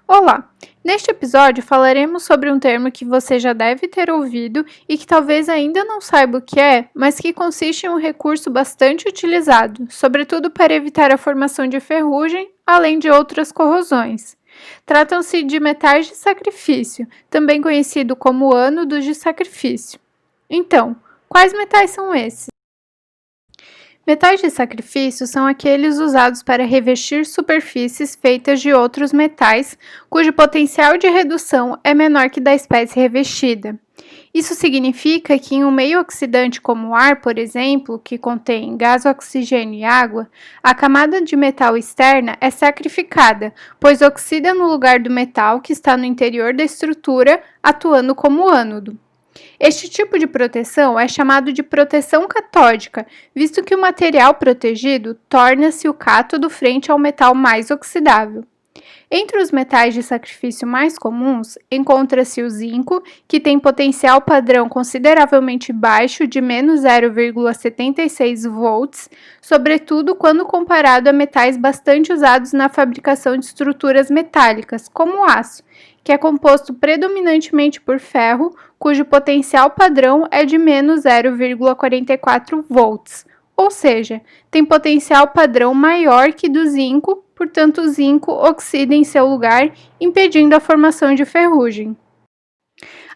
Olá! Neste episódio falaremos sobre um termo que você já deve ter ouvido e que talvez ainda não saiba o que é, mas que consiste em um recurso bastante utilizado, sobretudo para evitar a formação de ferrugem, além de outras corrosões. Tratam-se de metais de sacrifício, também conhecido como ânodos de sacrifício. Então, quais metais são esses? Metais de sacrifício são aqueles usados para revestir superfícies feitas de outros metais, cujo potencial de redução é menor que da espécie revestida. Isso significa que em um meio oxidante como o ar, por exemplo, que contém gás, oxigênio e água, a camada de metal externa é sacrificada, pois oxida no lugar do metal que está no interior da estrutura, atuando como ânodo. Este tipo de proteção é chamado de proteção catódica, visto que o material protegido torna-se o cátodo frente ao metal mais oxidável. Entre os metais de sacrifício mais comuns, encontra-se o zinco, que tem potencial padrão consideravelmente baixo de menos 0,76 volts, sobretudo quando comparado a metais bastante usados na fabricação de estruturas metálicas, como o aço, que é composto predominantemente por ferro, cujo potencial padrão é de menos 0,44 volts, ou seja, tem potencial padrão maior que do zinco, portanto o zinco oxida em seu lugar, impedindo a formação de ferrugem.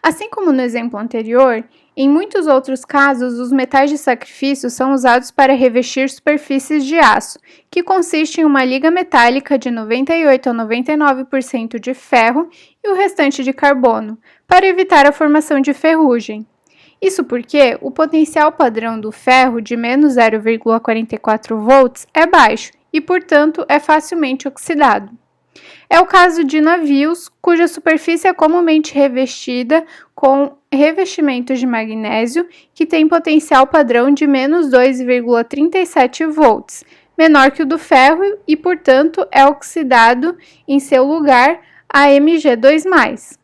Assim como no exemplo anterior, em muitos outros casos, os metais de sacrifício são usados para revestir superfícies de aço, que consiste em uma liga metálica de 98 a 99% de ferro e o restante de carbono, para evitar a formação de ferrugem. Isso porque o potencial padrão do ferro de menos 0,44 volts é baixo e, portanto, é facilmente oxidado. É o caso de navios, cuja superfície é comumente revestida com revestimentos de magnésio, que tem potencial padrão de menos 2,37 volts, menor que o do ferro e, portanto, é oxidado em seu lugar a Mg2+.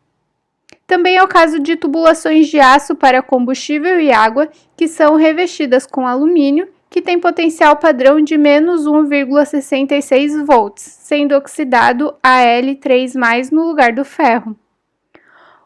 Também é o caso de tubulações de aço para combustível e água, que são revestidas com alumínio, que tem potencial padrão de menos 1,66 volts, sendo oxidado a Al3+ no lugar do ferro.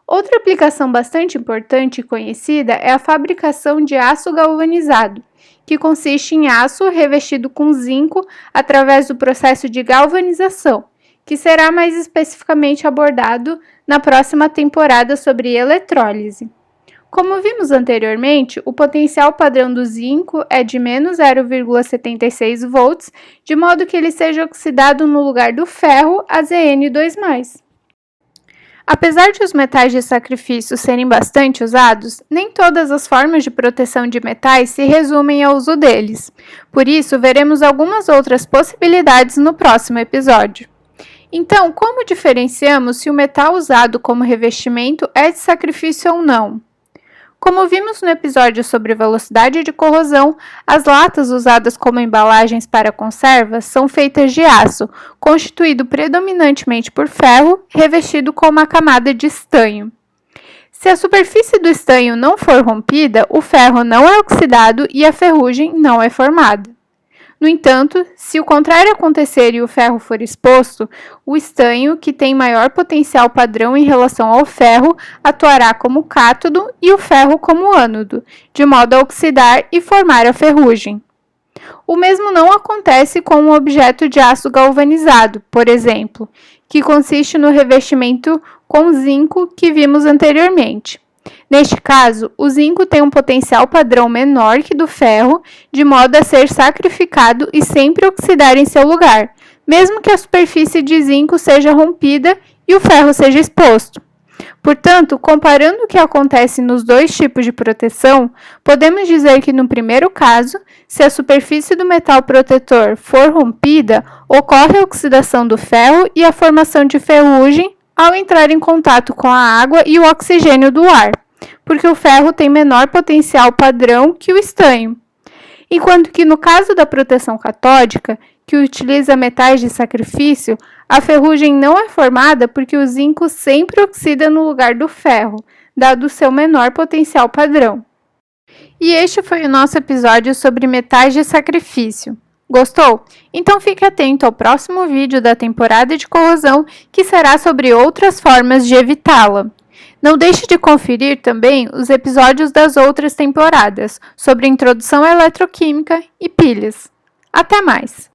Outra aplicação bastante importante e conhecida é a fabricação de aço galvanizado, que consiste em aço revestido com zinco através do processo de galvanização, que será mais especificamente abordado na próxima temporada sobre eletrólise. Como vimos anteriormente, o potencial padrão do zinco é de menos 0,76 volts, de modo que ele seja oxidado no lugar do ferro a Zn2+. Apesar de os metais de sacrifício serem bastante usados, nem todas as formas de proteção de metais se resumem ao uso deles. Por isso, veremos algumas outras possibilidades no próximo episódio. Então, como diferenciamos se o metal usado como revestimento é de sacrifício ou não? Como vimos no episódio sobre velocidade de corrosão, as latas usadas como embalagens para conservas são feitas de aço, constituído predominantemente por ferro, revestido com uma camada de estanho. Se a superfície do estanho não for rompida, o ferro não é oxidado e a ferrugem não é formada. No entanto, se o contrário acontecer e o ferro for exposto, o estanho, que tem maior potencial padrão em relação ao ferro, atuará como cátodo e o ferro como ânodo, de modo a oxidar e formar a ferrugem. O mesmo não acontece com um objeto de aço galvanizado, por exemplo, que consiste no revestimento com zinco que vimos anteriormente. Neste caso, o zinco tem um potencial padrão menor que do ferro, de modo a ser sacrificado e sempre oxidar em seu lugar, mesmo que a superfície de zinco seja rompida e o ferro seja exposto. Portanto, comparando o que acontece nos dois tipos de proteção, podemos dizer que no primeiro caso, se a superfície do metal protetor for rompida, ocorre a oxidação do ferro e a formação de ferrugem ao entrar em contato com a água e o oxigênio do ar, porque o ferro tem menor potencial padrão que o estanho. Enquanto que no caso da proteção catódica, que utiliza metais de sacrifício, a ferrugem não é formada porque o zinco sempre oxida no lugar do ferro, dado o seu menor potencial padrão. E este foi o nosso episódio sobre metais de sacrifício. Gostou? Então fique atento ao próximo vídeo da temporada de corrosão, que será sobre outras formas de evitá-la. Não deixe de conferir também os episódios das outras temporadas, sobre introdução à eletroquímica e pilhas. Até mais!